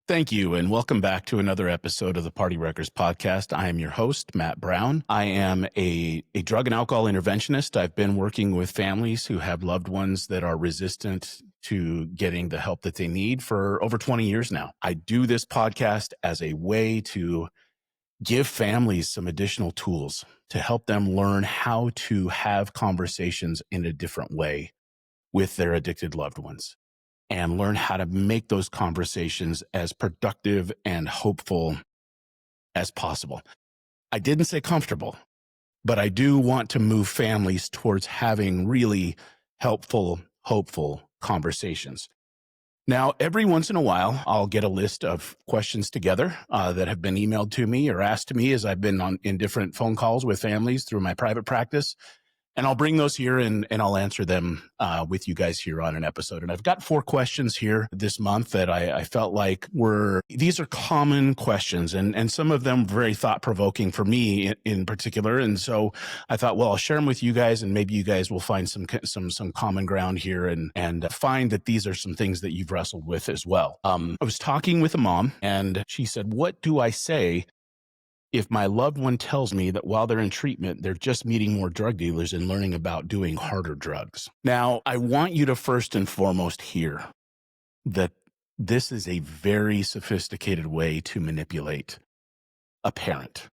Thank you, and welcome back to another episode of the Party Wreckers podcast. I am your host, Matt Brown. I am a drug and alcohol interventionist. I've been working with families who have loved ones that are resistant to getting the help that they need for over 20 years now. I do this podcast as a way to give families some additional tools to help them learn how to have conversations in a different way with their addicted loved ones, and learn how to make those conversations as productive and hopeful as possible. I didn't say comfortable, but I do want to move families towards having really helpful, hopeful conversations. Now, every once in a while, I'll get a list of questions together that have been emailed to me or asked to me as I've been in different phone calls with families through my private practice. And I'll bring those here and I'll answer them with you guys here on an episode. And I've got 4 questions here this month that I felt like these are common questions, and some of them very thought-provoking for me in particular. And so I thought, well, I'll share them with you guys, and maybe you guys will find some common ground here and find that these are some things that you've wrestled with as well. I was talking with a mom, and she said, what do I say if my loved one tells me that while they're in treatment, they're just meeting more drug dealers and learning about doing harder drugs? Now, I want you to first and foremost hear that this is a very sophisticated way to manipulate a parent.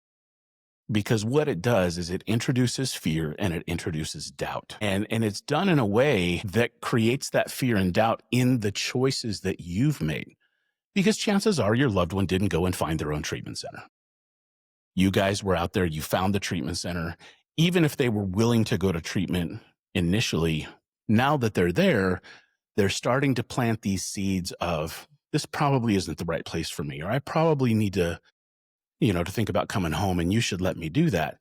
Because what it does is it introduces fear and it introduces doubt. And it's done in a way that creates that fear and doubt in the choices that you've made. Because chances are your loved one didn't go and find their own treatment center. You guys were out there, you found the treatment center. Even if they were willing to go to treatment initially, now that they're there, they're starting to plant these seeds of, this probably isn't the right place for me, or I probably need to think about coming home, and you should let me do that.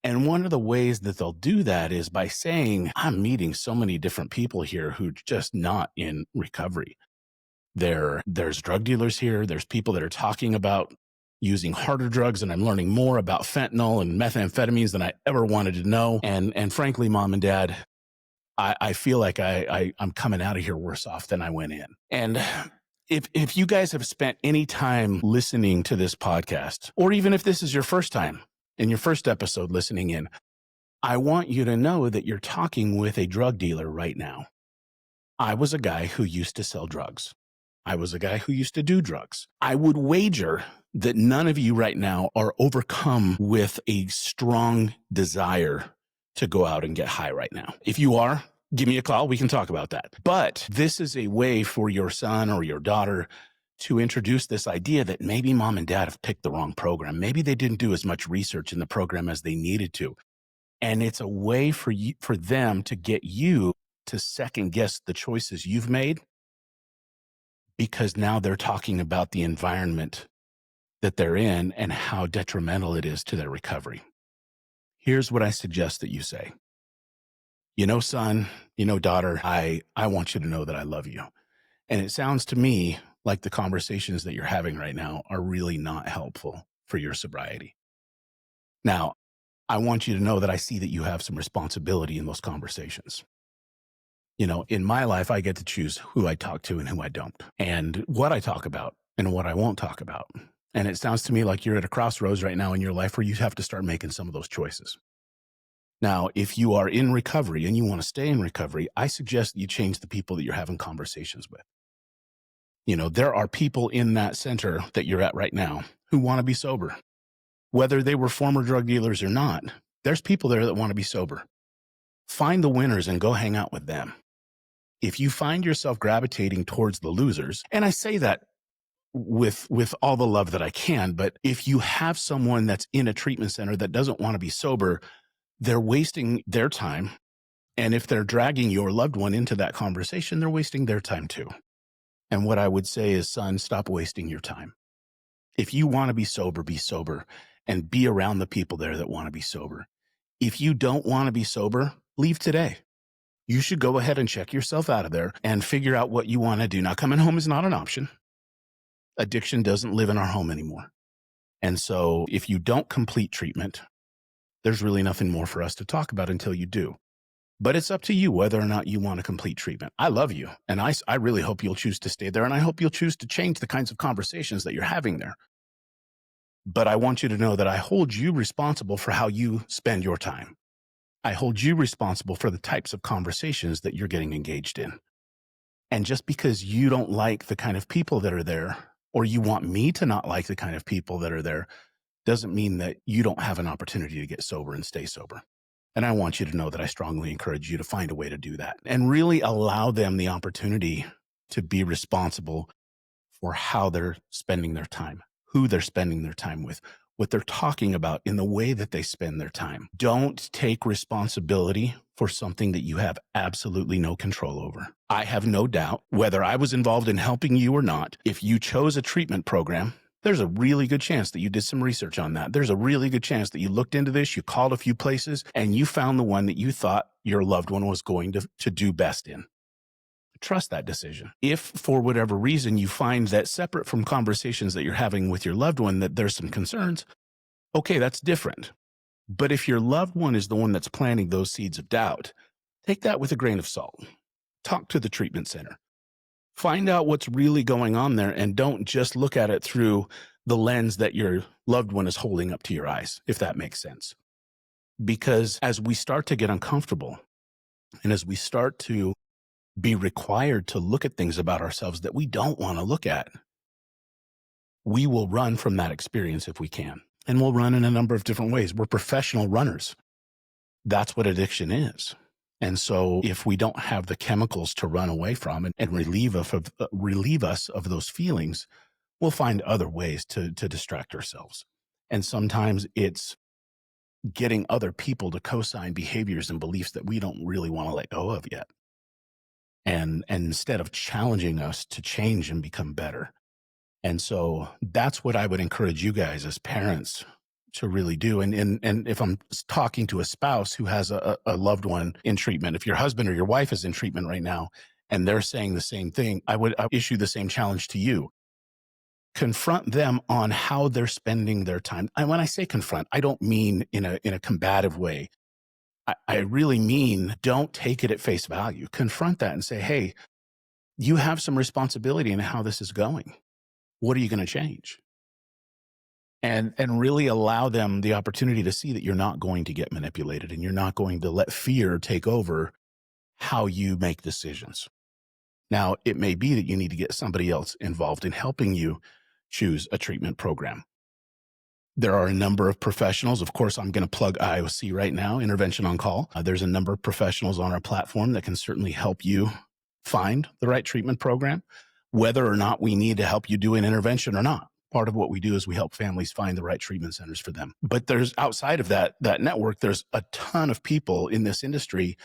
And one of the ways that they'll do that is by saying, I'm meeting so many different people here who are just not in recovery. There's drug dealers here. There's people that are talking about using harder drugs, and I'm learning more about fentanyl and methamphetamines than I ever wanted to know. And frankly, Mom and Dad, I feel like I'm coming out of here worse off than I went in. And if you guys have spent any time listening to this podcast, or even if this is your first time in your first episode listening in, I want you to know that you're talking with a drug dealer right now. I was a guy who used to sell drugs. I was a guy who used to do drugs. I would wager that none of you right now are overcome with a strong desire to go out and get high right now. If you are, give me a call. We can talk about that. But this is a way for your son or your daughter to introduce this idea that maybe Mom and Dad have picked the wrong program. Maybe they didn't do as much research in the program as they needed to. And it's a way for them to get you to second guess the choices you've made, because now they're talking about the environment that they're in and how detrimental it is to their recovery. Here's what I suggest that you say. Son, daughter, I want you to know that I love you. And it sounds to me like the conversations that you're having right now are really not helpful for your sobriety. Now, I want you to know that I see that you have some responsibility in those conversations. In my life, I get to choose who I talk to and who I don't, and what I talk about and what I won't talk about. And it sounds to me like you're at a crossroads right now in your life where you have to start making some of those choices. Now, if you are in recovery and you want to stay in recovery, I suggest that you change the people that you're having conversations with. There are people in that center that you're at right now who want to be sober. Whether they were former drug dealers or not, there's people there that want to be sober. Find the winners and go hang out with them. If you find yourself gravitating towards the losers, and I say that with all the love that I can, but if you have someone that's in a treatment center that doesn't want to be sober, they're wasting their time. And if they're dragging your loved one into that conversation, they're wasting their time too. And what I would say is, son, stop wasting your time. If you want to be sober, and be around the people there that want to be sober. If you don't want to be sober, leave today. You should go ahead and check yourself out of there and figure out what you want to do. Now, coming home is not an option. Addiction doesn't live in our home anymore. And so if you don't complete treatment, there's really nothing more for us to talk about until you do. But it's up to you whether or not you want to complete treatment. I love you, and I really hope you'll choose to stay there, and I hope you'll choose to change the kinds of conversations that you're having there. But I want you to know that I hold you responsible for how you spend your time. I hold you responsible for the types of conversations that you're getting engaged in. And just because you don't like the kind of people that are there, or you want me to not like the kind of people that are there, doesn't mean that you don't have an opportunity to get sober and stay sober. And I want you to know that I strongly encourage you to find a way to do that and really allow them the opportunity to be responsible for how they're spending their time, who they're spending their time with, what they're talking about in the way that they spend their time. Don't take responsibility for something that you have absolutely no control over. I have no doubt, whether I was involved in helping you or not, if you chose a treatment program, there's a really good chance that you did some research on that. There's a really good chance that you looked into this, you called a few places, and you found the one that you thought your loved one was going to do best in. Trust that decision. If for whatever reason you find that separate from conversations that you're having with your loved one that there's some concerns, okay, that's different. But if your loved one is the one that's planting those seeds of doubt, take that with a grain of salt. Talk to the treatment center. Find out what's really going on there, and don't just look at it through the lens that your loved one is holding up to your eyes, if that makes sense. Because as we start to get uncomfortable, and as we start to be required to look at things about ourselves that we don't want to look at, we will run from that experience if we can. And we'll run in a number of different ways. We're professional runners. That's what addiction is. And so if we don't have the chemicals to run away from and relieve us of those feelings, we'll find other ways to distract ourselves. And sometimes it's getting other people to co-sign behaviors and beliefs that we don't really want to let go of yet. And instead of challenging us to change and become better. And so that's what I would encourage you guys as parents to really do. And if I'm talking to a spouse who has a loved one in treatment, if your husband or your wife is in treatment right now and they're saying the same thing, I would issue the same challenge to you. Confront them on how they're spending their time. And when I say confront, I don't mean in a combative way. I really mean don't take it at face value. Confront that and say, hey, you have some responsibility in how this is going. What are you going to change? And really allow them the opportunity to see that you're not going to get manipulated and you're not going to let fear take over how you make decisions. Now, it may be that you need to get somebody else involved in helping you choose a treatment program. There are a number of professionals. Of course, I'm going to plug IOC right now, Intervention on Call. There's a number of professionals on our platform that can certainly help you find the right treatment program, whether or not we need to help you do an intervention or not. Part of what we do is we help families find the right treatment centers for them. But there's outside of that network, there's a ton of people in this industry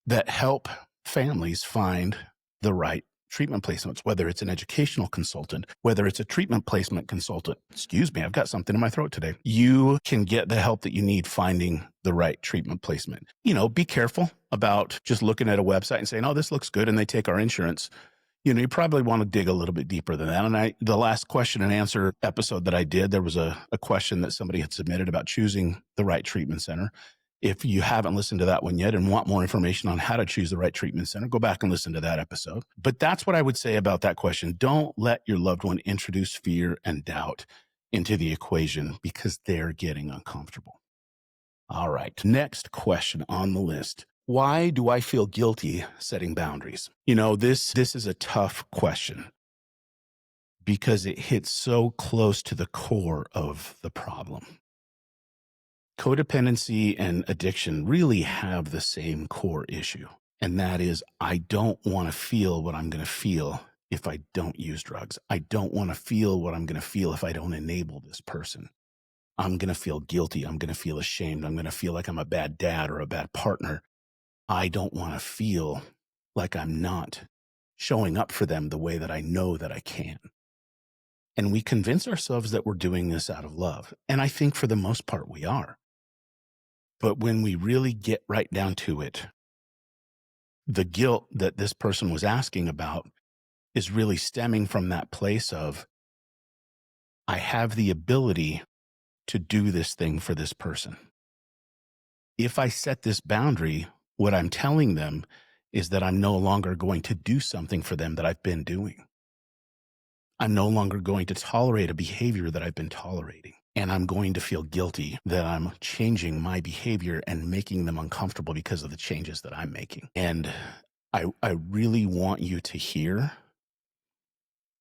that help families find the right treatment placements, whether it's an educational consultant, whether it's a treatment placement consultant. Excuse me, I've got something in my throat today. You can get the help that you need finding the right treatment placement. Be careful about just looking at a website and saying, oh, this looks good, and they take our insurance. You probably want to dig a little bit deeper than that. And the last question and answer episode that I did, there was a question that somebody had submitted about choosing the right treatment center. If you haven't listened to that one yet and want more information on how to choose the right treatment center, go back and listen to that episode. But that's what I would say about that question. Don't let your loved one introduce fear and doubt into the equation because they're getting uncomfortable. All right. Next question on the list. Why do I feel guilty setting boundaries? This is a tough question because it hits so close to the core of the problem. Codependency and addiction really have the same core issue, and that is I don't want to feel what I'm going to feel if I don't use drugs. I don't want to feel what I'm going to feel if I don't enable this person. I'm going to feel guilty. I'm going to feel ashamed. I'm going to feel like I'm a bad dad or a bad partner. I don't want to feel like I'm not showing up for them the way that I know that I can. And we convince ourselves that we're doing this out of love. And I think for the most part we are. But when we really get right down to it, the guilt that this person was asking about is really stemming from that place of, I have the ability to do this thing for this person. If I set this boundary, What I'm telling them is that I'm no longer going to do something for them that I've been doing. I'm no longer going to tolerate a behavior that I've been tolerating. And I'm going to feel guilty that I'm changing my behavior and making them uncomfortable because of the changes that I'm making. And I really want you to hear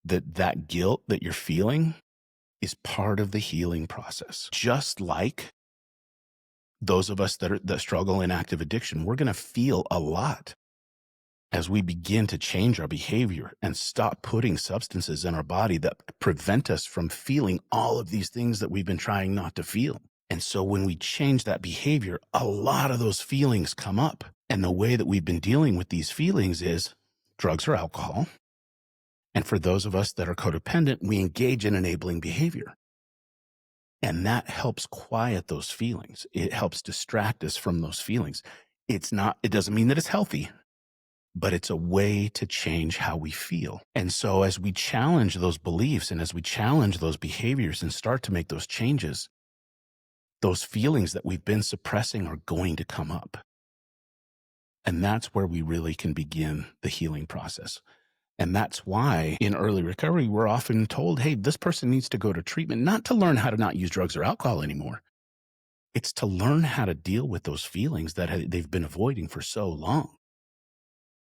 that guilt that you're feeling is part of the healing process. Just like those of us that struggle in active addiction, we're going to feel a lot as we begin to change our behavior and stop putting substances in our body that prevent us from feeling all of these things that we've been trying not to feel. And so when we change that behavior, a lot of those feelings come up. And the way that we've been dealing with these feelings is drugs or alcohol. And for those of us that are codependent, we engage in enabling behavior. And that helps quiet those feelings. It helps distract us from those feelings. It doesn't mean that it's healthy, but it's a way to change how we feel. And so as we challenge those beliefs and as we challenge those behaviors and start to make those changes, those feelings that we've been suppressing are going to come up. And that's where we really can begin the healing process. And that's why in early recovery, we're often told, hey, this person needs to go to treatment, not to learn how to not use drugs or alcohol anymore. It's to learn how to deal with those feelings that they've been avoiding for so long.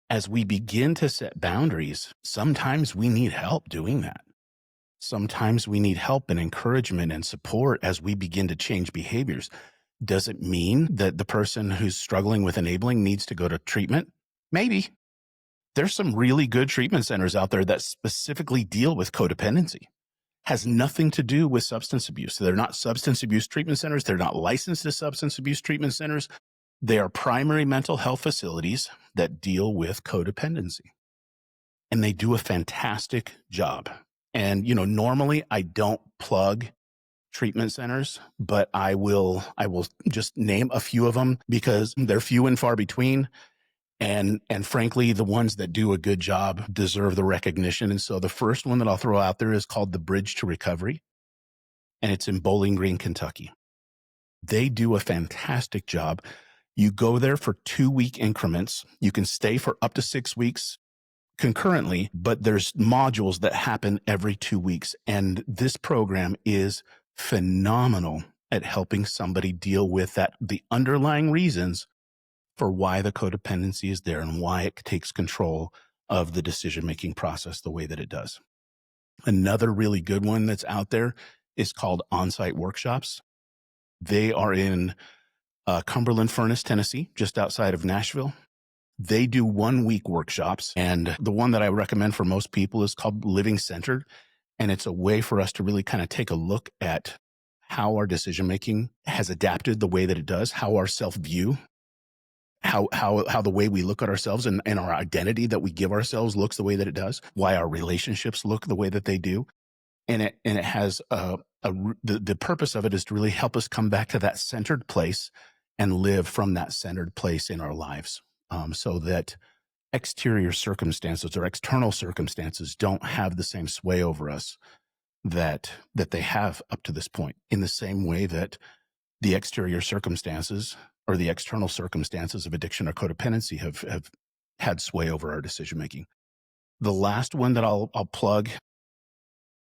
As we begin to set boundaries, sometimes we need help doing that. Sometimes we need help and encouragement and support as we begin to change behaviors. Does it mean that the person who's struggling with enabling needs to go to treatment? Maybe. There's some really good treatment centers out there that specifically deal with codependency. Has nothing to do with substance abuse. They're not substance abuse treatment centers. They're not licensed as substance abuse treatment centers. They are primary mental health facilities that deal with codependency. And they do a fantastic job. And, normally I don't plug treatment centers, but I will just name a few of them because they're few and far between. And frankly, the ones that do a good job deserve the recognition. And so the first one that I'll throw out there is called the Bridge to Recovery. And it's in Bowling Green, Kentucky. They do a fantastic job. You go there for 2-week increments. You can stay for up to 6 weeks concurrently, but there's modules that happen every 2 weeks. And this program is phenomenal at helping somebody deal with the underlying reasons for why the codependency is there and why it takes control of the decision-making process the way that it does. Another really good one that's out there is called On-Site Workshops. They are in Cumberland Furnace, Tennessee, just outside of Nashville. They do 1-week workshops. And the one that I recommend for most people is called Living Centered. And it's a way for us to really kind of take a look at how our decision-making has adapted the way that it does, how our self-view, how the way we look at ourselves and our identity that we give ourselves looks the way that it does, why our relationships look the way that they do. And it has the purpose of it is to really help us come back to that centered place and live from that centered place in our lives, so that exterior circumstances or external circumstances don't have the same sway over us that they have up to this point, in the same way that the exterior circumstances or the external circumstances of addiction or codependency have had sway over our decision making. The last one that I'll plug,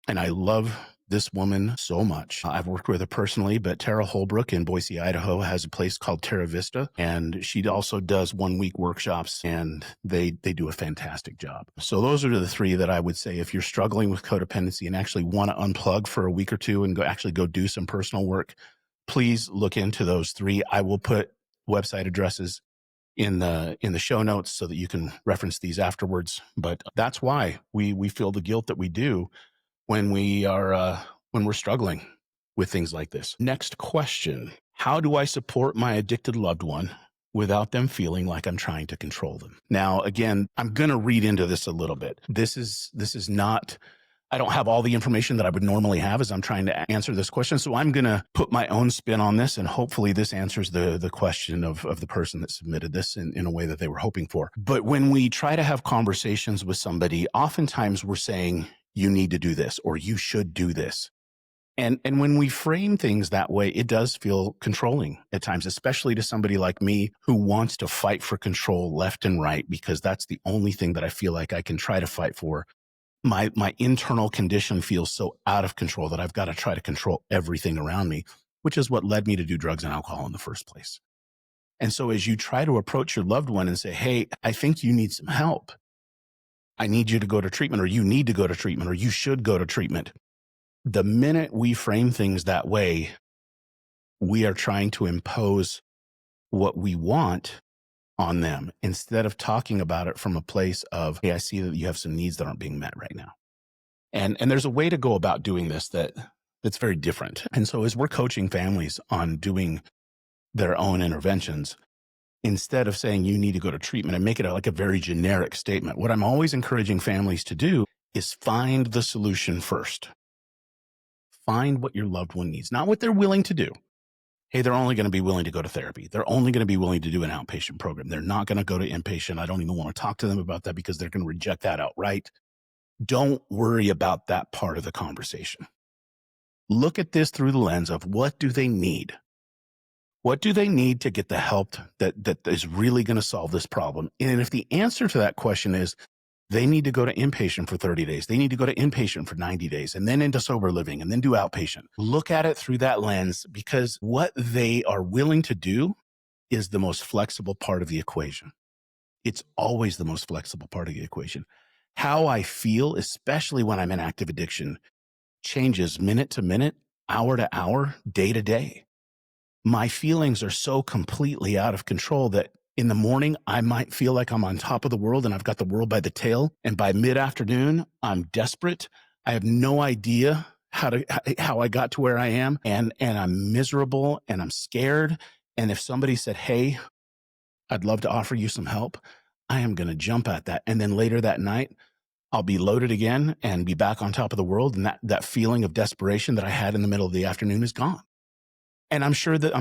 and I love this woman so much. I've worked with her personally, but Tara Holbrook in Boise, Idaho has a place called Terra Vista, and she also does 1-week workshops, and they do a fantastic job. So those are the 3 that I would say if you're struggling with codependency and actually want to unplug for a week or 2 and go do some personal work, please look into those 3. I will put website addresses in the show notes so that you can reference these afterwards. But that's why we feel the guilt that we do when we're struggling with things like this. Next question. How do I support my addicted loved one without them feeling like I'm trying to control them? Now, again, I'm going to read into this a little bit. This is not, I don't have all the information that I would normally have as I'm trying to answer this question. So I'm going to put my own spin on this, and hopefully this answers the question of the person that submitted this in a way that they were hoping for. But when we try to have conversations with somebody, oftentimes we're saying, you need to do this, or you should do this. And when we frame things that way, it does feel controlling at times, especially to somebody like me who wants to fight for control left and right, because that's the only thing that I feel like I can try to fight for. My internal condition feels so out of control that I've got to try to control everything around me, which is what led me to do drugs and alcohol in the first place. And so as you try to approach your loved one and say, hey, I think you need some help. I need you to go to treatment, or you need to go to treatment, or you should go to treatment. The minute we frame things that way, we are trying to impose what we want on them instead of talking about it from a place of, hey, I see that you have some needs that aren't being met right now. And there's a way to go about doing this that's very different. And so as we're coaching families on doing their own interventions, instead of saying you need to go to treatment and make it like a very generic statement, what I'm always encouraging families to do is find the solution first. Find what your loved one needs, not what they're willing to do. Hey, they're only going to be willing to go to therapy. They're only going to be willing to do an outpatient program. They're not going to go to inpatient. I don't even want to talk to them about that because they're going to reject that outright. Don't worry about that part of the conversation. Look at this through the lens of what do they need? What do they need to get the help that is really going to solve this problem? And if the answer to that question is they need to go to inpatient for 30 days, they need to go to inpatient for 90 days, and then into sober living, and then do outpatient. Look at it through that lens, because what they are willing to do is the most flexible part of the equation. It's always the most flexible part of the equation. How I feel, especially when I'm in active addiction, changes minute to minute, hour to hour, day to day. My feelings are so completely out of control that in the morning, I might feel like I'm on top of the world and I've got the world by the tail. And by mid-afternoon, I'm desperate. I have no idea how I got to where I am. And I'm miserable and I'm scared. And if somebody said, hey, I'd love to offer you some help, I am going to jump at that. And then later that night, I'll be loaded again and be back on top of the world. And that feeling of desperation that I had in the middle of the afternoon is gone. And I'm sure that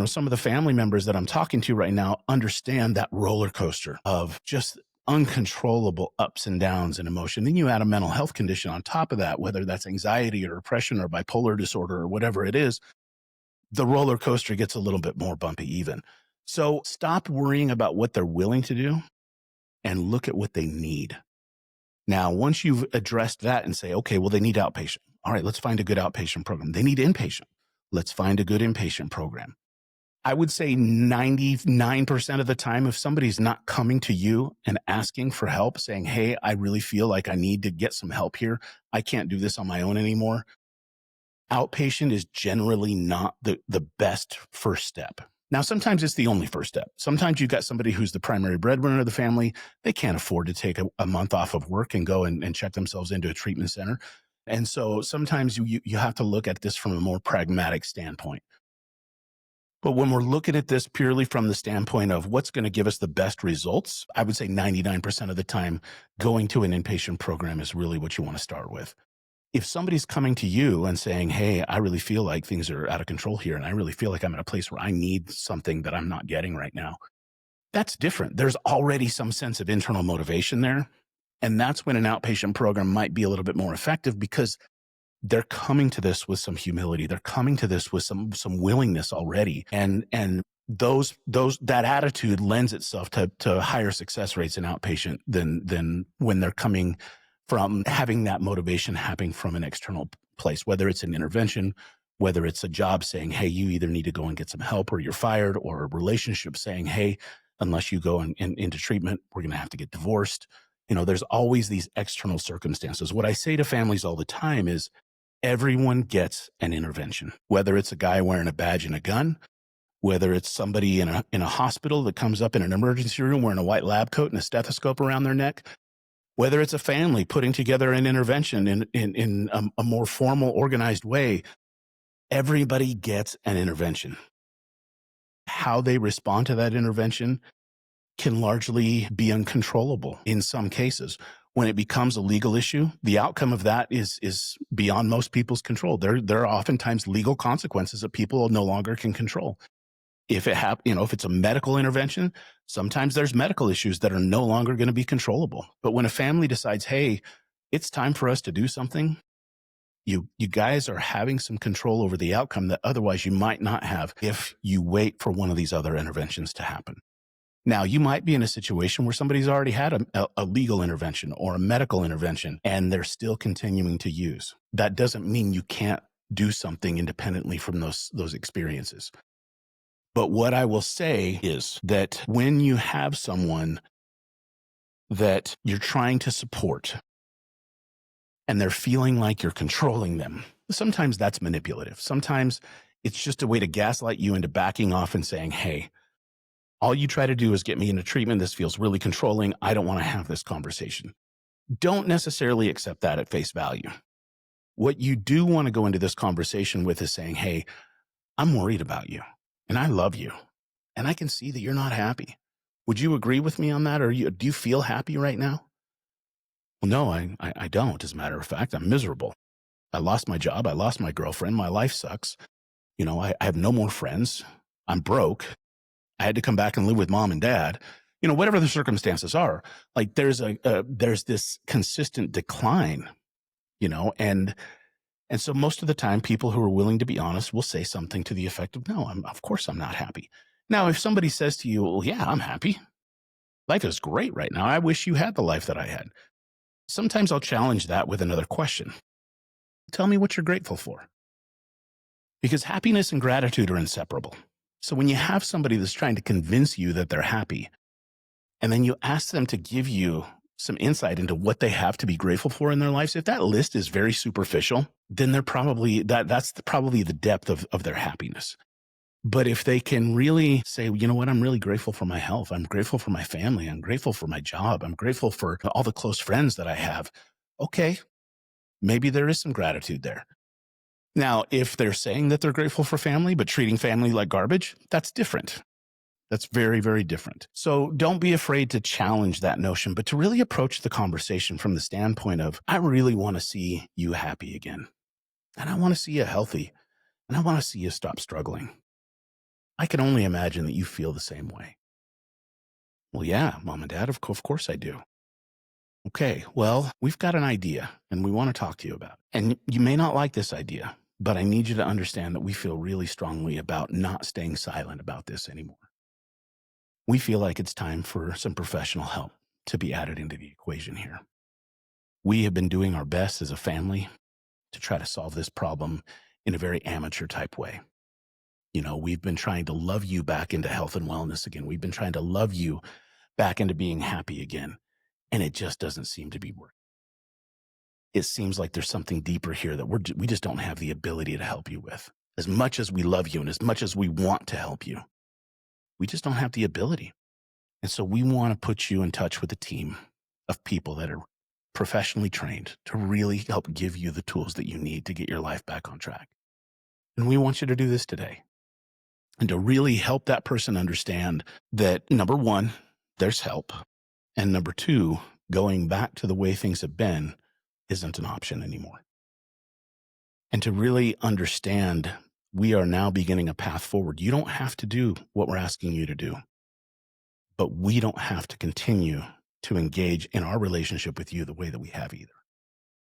some of the family members that I'm talking to right now understand that roller coaster of just uncontrollable ups and downs in emotion. Then you add a mental health condition on top of that, whether that's anxiety or depression or bipolar disorder or whatever it is, the roller coaster gets a little bit more bumpy even. So stop worrying about what they're willing to do and look at what they need. Now, once you've addressed that and say, okay, well, they need outpatient. All right, let's find a good outpatient program. They need inpatient. Let's find a good inpatient program. I would say 99% of the time, if somebody's not coming to you and asking for help, saying, hey, I really feel like I need to get some help here, I can't do this on my own anymore, outpatient is generally not the best first step. Now, sometimes it's the only first step. Sometimes you've got somebody who's the primary breadwinner of the family. They can't afford to take a month off of work and go and check themselves into a treatment center. And so sometimes you have to look at this from a more pragmatic standpoint. But when we're looking at this purely from the standpoint of what's going to give us the best results, I would say 99% of the time, going to an inpatient program is really what you want to start with. If somebody's coming to you and saying, hey, I really feel like things are out of control here, and I really feel like I'm at a place where I need something that I'm not getting right now, that's different. There's already some sense of internal motivation there. And that's when an outpatient program might be a little bit more effective, because they're coming to this with some humility. They're coming to this with some willingness already. And that attitude lends itself to higher success rates in outpatient than when they're coming from having that motivation happening from an external place, whether it's an intervention, whether it's a job saying, hey, you either need to go and get some help or you're fired, or a relationship saying, hey, unless you go into treatment, we're going to have to get divorced. There's always these external circumstances. What I say to families all the time is everyone gets an intervention, whether it's a guy wearing a badge and a gun, whether it's somebody in a hospital that comes up in an emergency room wearing a white lab coat and a stethoscope around their neck, whether it's a family putting together an intervention in a more formal, organized way. Everybody gets an intervention. How they respond to that intervention can largely be uncontrollable in some cases. When it becomes a legal issue, the outcome of that is beyond most people's control. There are oftentimes legal consequences that people no longer can control. If it's a medical intervention, sometimes there's medical issues that are no longer going to be controllable. But when a family decides, hey, it's time for us to do something, You guys are having some control over the outcome that otherwise you might not have if you wait for one of these other interventions to happen. Now, you might be in a situation where somebody's already had a legal intervention or a medical intervention, and they're still continuing to use. That doesn't mean you can't do something independently from those experiences. But what I will say is that when you have someone that you're trying to support and they're feeling like you're controlling them, sometimes that's manipulative. Sometimes it's just a way to gaslight you into backing off and saying, hey, all you try to do is get me into treatment. This feels really controlling. I don't want to have this conversation. Don't necessarily accept that at face value. What you do want to go into this conversation with is saying, hey, I'm worried about you and I love you and I can see that you're not happy. Would you agree with me on that? Or do you feel happy right now? Well, no, I don't. As a matter of fact, I'm miserable. I lost my job. I lost my girlfriend. My life sucks. I have no more friends. I'm broke. I had to come back and live with mom and dad. Whatever the circumstances are, like there's this consistent decline, and so most of the time people who are willing to be honest will say something to the effect of, no, of course I'm not happy. Now, if somebody says to you, well, yeah, I'm happy. Life is great right now. I wish you had the life that I had. Sometimes I'll challenge that with another question. Tell me what you're grateful for. Because happiness and gratitude are inseparable. So when you have somebody that's trying to convince you that they're happy, and then you ask them to give you some insight into what they have to be grateful for in their lives, if that list is very superficial, then they're probably that's probably the depth of their happiness. But if they can really say, you know what, I'm really grateful for my health. I'm grateful for my family. I'm grateful for my job. I'm grateful for all the close friends that I have. Okay, maybe there is some gratitude there. Now, if they're saying that they're grateful for family, but treating family like garbage, that's different. That's very, very different. So don't be afraid to challenge that notion, but to really approach the conversation from the standpoint of, I really want to see you happy again. And I want to see you healthy. And I want to see you stop struggling. I can only imagine that you feel the same way. Well, yeah, mom and dad, of course I do. Okay, well, we've got an idea and we want to talk to you about it. And you may not like this idea, but I need you to understand that we feel really strongly about not staying silent about this anymore. We feel like it's time for some professional help to be added into the equation here. We have been doing our best as a family to try to solve this problem in a very amateur type way. We've been trying to love you back into health and wellness again. We've been trying to love you back into being happy again. And it just doesn't seem to be working. It seems like there's something deeper here that we just don't have the ability to help you with. As much as we love you and as much as we want to help you, we just don't have the ability. And so we want to put you in touch with a team of people that are professionally trained to really help give you the tools that you need to get your life back on track. And we want you to do this today and to really help that person understand that, number one, there's help. And number two, going back to the way things have been isn't an option anymore. And to really understand we are now beginning a path forward. You don't have to do what we're asking you to do, but we don't have to continue to engage in our relationship with you the way that we have either.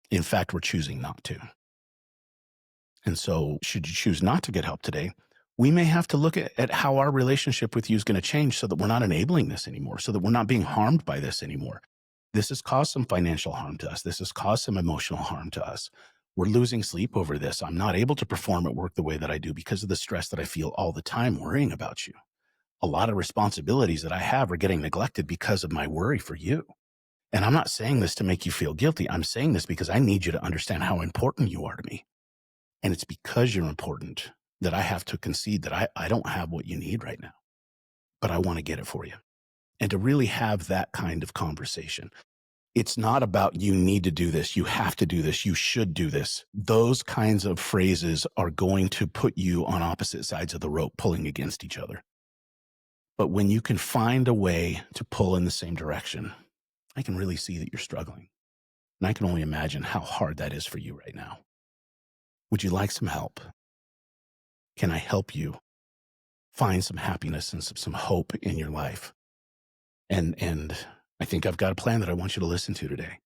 In fact, we're choosing not to. And so should you choose not to get help today, we may have to look at how our relationship with you is going to change so that we're not enabling this anymore, so that we're not being harmed by this anymore. This has caused some financial harm to us. This has caused some emotional harm to us. We're losing sleep over this. I'm not able to perform at work the way that I do because of the stress that I feel all the time worrying about you. A lot of responsibilities that I have are getting neglected because of my worry for you. And I'm not saying this to make you feel guilty. I'm saying this because I need you to understand how important you are to me. And it's because you're important that I have to concede that I don't have what you need right now, but I want to get it for you. And to really have that kind of conversation. It's not about you need to do this, you have to do this, you should do this. Those kinds of phrases are going to put you on opposite sides of the rope, pulling against each other. But when you can find a way to pull in the same direction, I can really see that you're struggling. And I can only imagine how hard that is for you right now. Would you like some help? Can I help you find some happiness and some hope in your life? And I think I've got a plan that I want you to listen to today.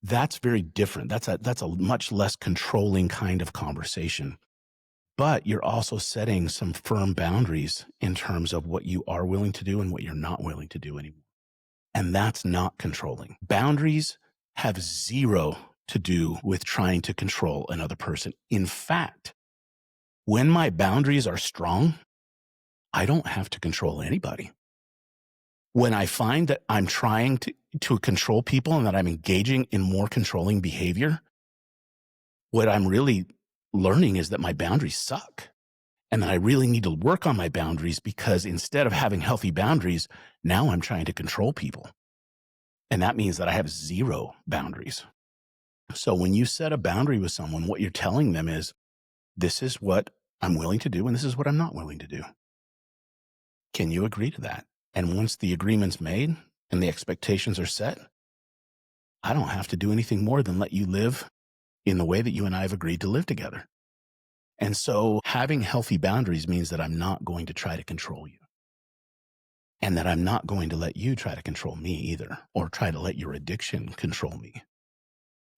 That's very different. That's a much less controlling kind of conversation. But you're also setting some firm boundaries in terms of what you are willing to do and what you're not willing to do anymore. And that's not controlling. Boundaries have zero to do with trying to control another person. In fact, when my boundaries are strong, I don't have to control anybody. When I find that I'm trying to control people and that I'm engaging in more controlling behavior, what I'm really learning is that my boundaries suck. And that I really need to work on my boundaries, because instead of having healthy boundaries, now I'm trying to control people. And that means that I have zero boundaries. So when you set a boundary with someone, what you're telling them is, this is what I'm willing to do and this is what I'm not willing to do. Can you agree to that? And once the agreement's made and the expectations are set, I don't have to do anything more than let you live in the way that you and I have agreed to live together. And so having healthy boundaries means that I'm not going to try to control you, and that I'm not going to let you try to control me either, or try to let your addiction control me.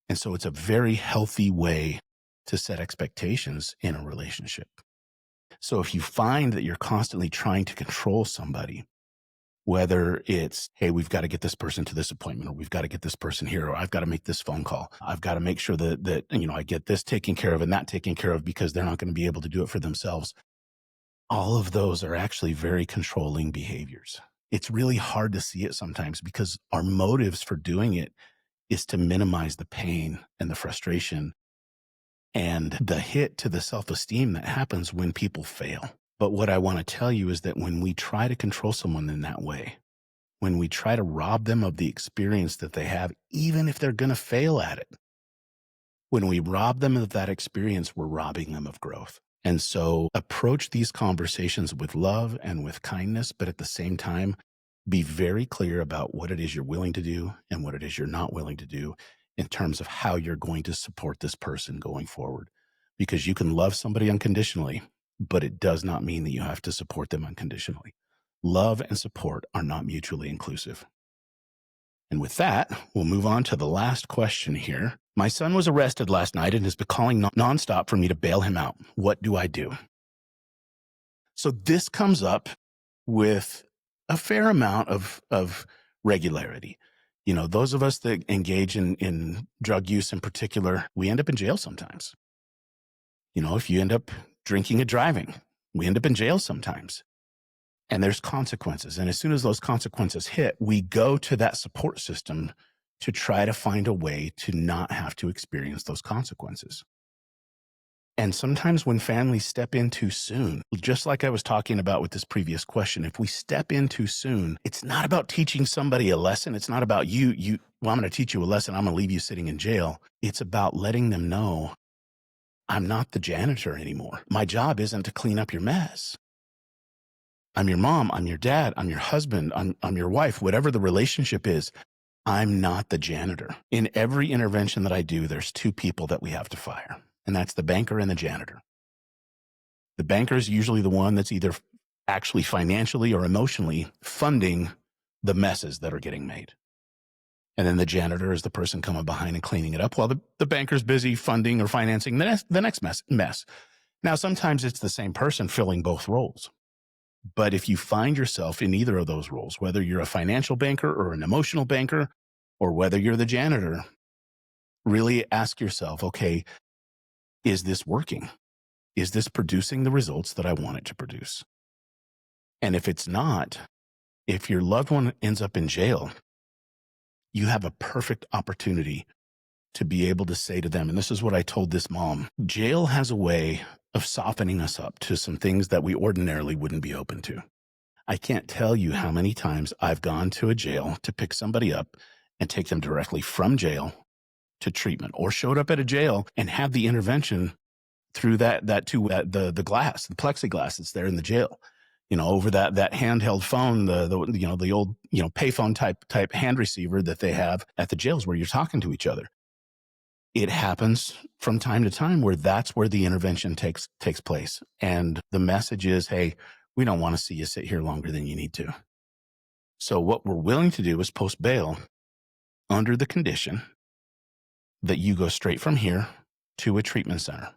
And so it's a very healthy way to set expectations in a relationship. So if you find that you're constantly trying to control somebody, whether it's, hey, we've got to get this person to this appointment, or we've got to get this person here, or I've got to make this phone call, I've got to make sure that I get this taken care of and that taken care of, because they're not going to be able to do it for themselves. All of those are actually very controlling behaviors. It's really hard to see it sometimes because our motives for doing it is to minimize the pain and the frustration and the hit to the self-esteem that happens when people fail. But what I want to tell you is that when we try to control someone in that way, when we try to rob them of the experience that they have, even if they're going to fail at it, when we rob them of that experience, we're robbing them of growth. And so approach these conversations with love and with kindness, but at the same time, be very clear about what it is you're willing to do and what it is you're not willing to do in terms of how you're going to support this person going forward. Because you can love somebody unconditionally, but it does not mean that you have to support them unconditionally. Love and support are not mutually inclusive. And with that, we'll move on to the last question here. My son was arrested last night and has been calling nonstop for me to bail him out. What do I do? So this comes up with a fair amount of regularity. Those of us that engage in drug use in particular, we end up in jail sometimes. If you end up drinking and driving, we end up in jail sometimes. And there's consequences. And as soon as those consequences hit, we go to that support system to try to find a way to not have to experience those consequences. And sometimes when families step in too soon, just like I was talking about with this previous question, if we step in too soon, it's not about teaching somebody a lesson. It's not about I'm going to teach you a lesson. I'm going to leave you sitting in jail. It's about letting them know, I'm not the janitor anymore. My job isn't to clean up your mess. I'm your mom, I'm your dad, I'm your husband, I'm your wife, whatever the relationship is, I'm not the janitor. In every intervention that I do, there's two people that we have to fire, and that's the banker and the janitor. The banker is usually the one that's either actually financially or emotionally funding the messes that are getting made. And then the janitor is the person coming behind and cleaning it up while the banker's busy funding or financing the next mess. Now, sometimes it's the same person filling both roles. But if you find yourself in either of those roles, whether you're a financial banker or an emotional banker, or whether you're the janitor, really ask yourself, okay, is this working? Is this producing the results that I want it to produce? And if it's not, if your loved one ends up in jail, you have a perfect opportunity to be able to say to them, and this is what I told this mom, jail has a way of softening us up to some things that we ordinarily wouldn't be open to. I can't tell you how many times I've gone to a jail to pick somebody up and take them directly from jail to treatment, or showed up at a jail and had the intervention through the glass, the plexiglass that's there in the jail, over that handheld phone, the old, payphone type hand receiver that they have at the jails where you're talking to each other. It happens from time to time where that's where the intervention takes place. And the message is, hey, we don't want to see you sit here longer than you need to. So what we're willing to do is post bail under the condition that you go straight from here to a treatment center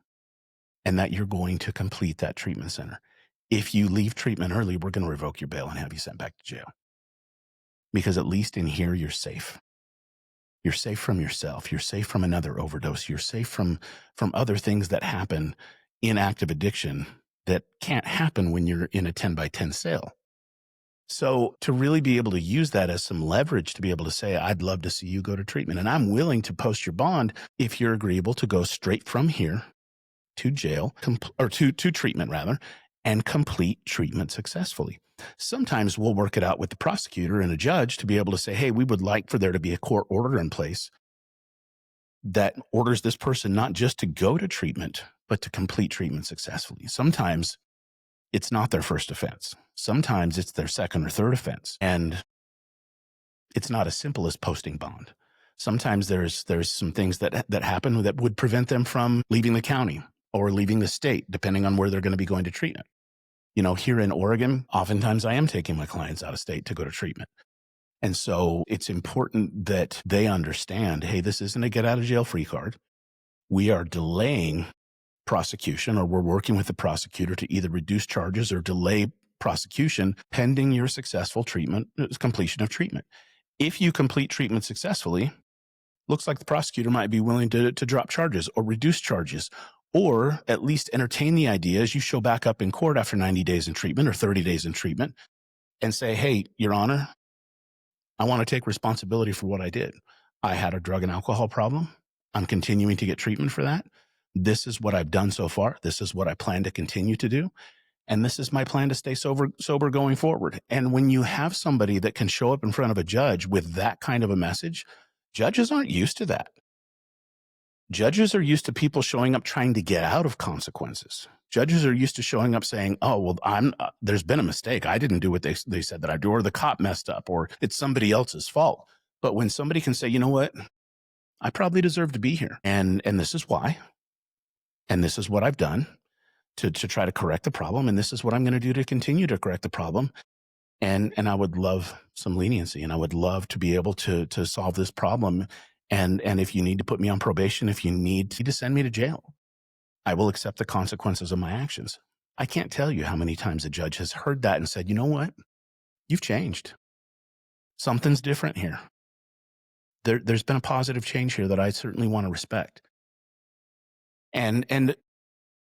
and that you're going to complete that treatment center. If you leave treatment early, we're going to revoke your bail and have you sent back to jail. Because at least in here, you're safe. You're safe from yourself. You're safe from another overdose. You're safe from other things that happen in active addiction that can't happen when you're in a 10 by 10 cell. So to really be able to use that as some leverage to be able to say, I'd love to see you go to treatment, and I'm willing to post your bond if you're agreeable to go straight from here to jail, or to treatment rather, and complete treatment successfully. Sometimes we'll work it out with the prosecutor and a judge to be able to say, hey, we would like for there to be a court order in place that orders this person not just to go to treatment, but to complete treatment successfully. Sometimes it's not their first offense. Sometimes it's their second or third offense. And it's not as simple as posting bond. Sometimes there's some things that happen that would prevent them from leaving the county or leaving the state, depending on where they're going to be going to treatment. You know, here in Oregon, oftentimes I am taking my clients out of state to go to treatment. And so it's important that they understand, hey, this isn't a get out of jail free card. We are delaying prosecution, or we're working with the prosecutor to either reduce charges or delay prosecution pending your successful treatment, completion of treatment. If you complete treatment successfully, looks like the prosecutor might be willing to drop charges or reduce charges, or at least entertain the idea as you show back up in court after 90 days in treatment or 30 days in treatment and say, hey, Your Honor, I want to take responsibility for what I did. I had a drug and alcohol problem. I'm continuing to get treatment for that. This is what I've done so far. This is what I plan to continue to do. And this is my plan to stay sober going forward. And when you have somebody that can show up in front of a judge with that kind of a message, judges aren't used to that. Judges are used to people showing up trying to get out of consequences. Judges are used to showing up saying, oh, well, there's been a mistake. I didn't do what they said that I do, or the cop messed up, or it's somebody else's fault. But when somebody can say, you know what, I probably deserve to be here. And this is why. And this is what I've done to try to correct the problem. And this is what I'm going to do to continue to correct the problem. And I would love some leniency, and I would love to be able to solve this problem. And if you need to put me on probation, if you need to send me to jail, I will accept the consequences of my actions. I can't tell you how many times a judge has heard that and said, you know what? You've changed. Something's different here. There's been a positive change here that I certainly want to respect. And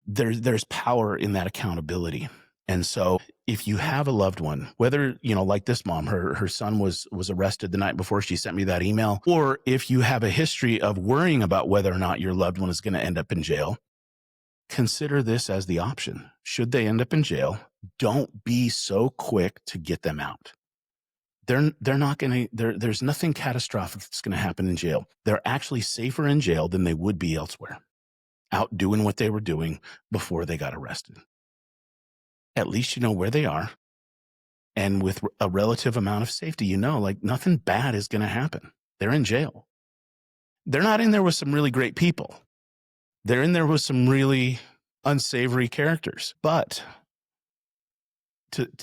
there's power in that accountability. And so if you have a loved one, whether, you know, like this mom, her son was arrested the night before she sent me that email, or if you have a history of worrying about whether or not your loved one is going to end up in jail, consider this as the option. Should they end up in jail, don't be so quick to get them out. They're not going to, there's nothing catastrophic that's going to happen in jail. They're actually safer in jail than they would be elsewhere, out doing what they were doing before they got arrested. At least you know where they are. And with a relative amount of safety, you know, like nothing bad is going to happen. They're in jail. They're not in there with some really great people. They're in there with some really unsavory characters, but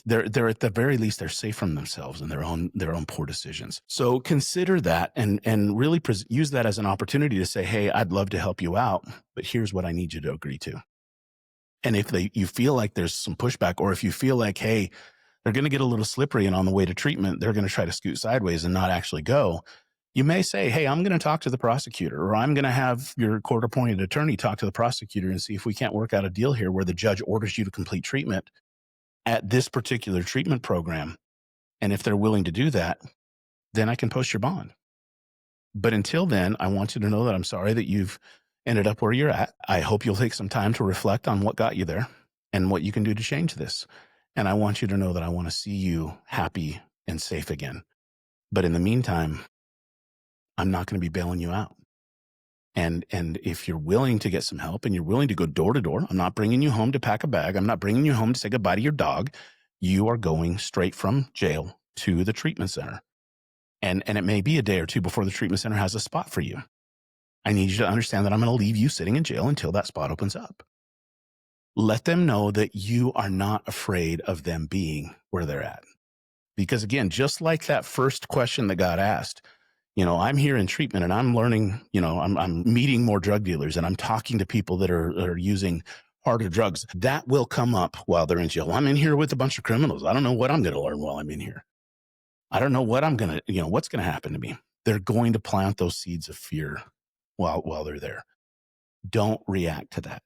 they're at the very least, they're safe from themselves and their own poor decisions. So consider that and really use that as an opportunity to say, hey, I'd love to help you out, but here's what I need you to agree to. And if you feel like there's some pushback, or if you feel like, hey, they're going to get a little slippery and on the way to treatment, they're going to try to scoot sideways and not actually go, you may say, hey, I'm going to talk to the prosecutor, or I'm going to have your court-appointed attorney talk to the prosecutor and see if we can't work out a deal here where the judge orders you to complete treatment at this particular treatment program. And if they're willing to do that, then I can post your bond. But until then, I want you to know that I'm sorry that you've ended up where you're at. I hope you'll take some time to reflect on what got you there and what you can do to change this. And I want you to know that I want to see you happy and safe again. But in the meantime, I'm not going to be bailing you out. And if you're willing to get some help and you're willing to go door to door, I'm not bringing you home to pack a bag. I'm not bringing you home to say goodbye to your dog. You are going straight from jail to the treatment center. And it may be a day or two before the treatment center has a spot for you. I need you to understand that I'm going to leave you sitting in jail until that spot opens up. Let them know that you are not afraid of them being where they're at. Because again, just like that first question that got asked, I'm here in treatment and I'm learning, I'm meeting more drug dealers and I'm talking to people that are using harder drugs. That will come up while they're in jail. I'm in here with a bunch of criminals. I don't know what I'm going to learn while I'm in here. I don't know what I'm going to, what's going to happen to me. They're going to plant those seeds of fear while they're there. Don't react to that.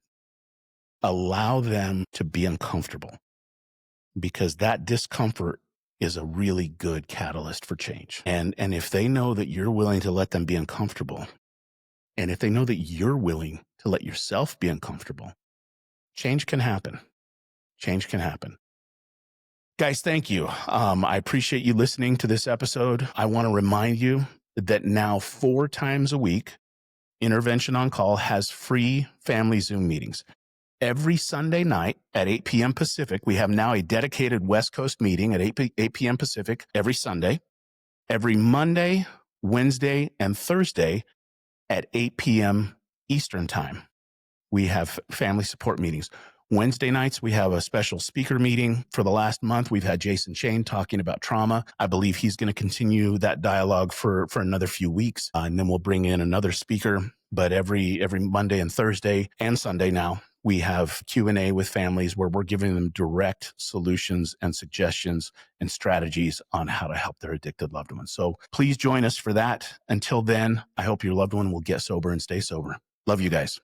Allow them to be uncomfortable, because that discomfort is a really good catalyst for change. And if they know that you're willing to let them be uncomfortable, and if they know that you're willing to let yourself be uncomfortable, change can happen. Change can happen. Guys, thank you. I appreciate you listening to this episode. I want to remind you that now 4 times a week, Intervention on Call has free family Zoom meetings. Every Sunday night at 8 p.m. Pacific, we have now a dedicated West Coast meeting at 8 p.m. Pacific every Sunday. Every Monday, Wednesday, and Thursday at 8 p.m. Eastern Time, we have family support meetings. Wednesday nights, we have a special speaker meeting. For the last month, we've had Jason Shane talking about trauma. I believe he's going to continue that dialogue for another few weeks, and then we'll bring in another speaker. But every Monday and Thursday and Sunday now, we have Q&A with families where we're giving them direct solutions and suggestions and strategies on how to help their addicted loved ones. So please join us for that. Until then, I hope your loved one will get sober and stay sober. Love you guys.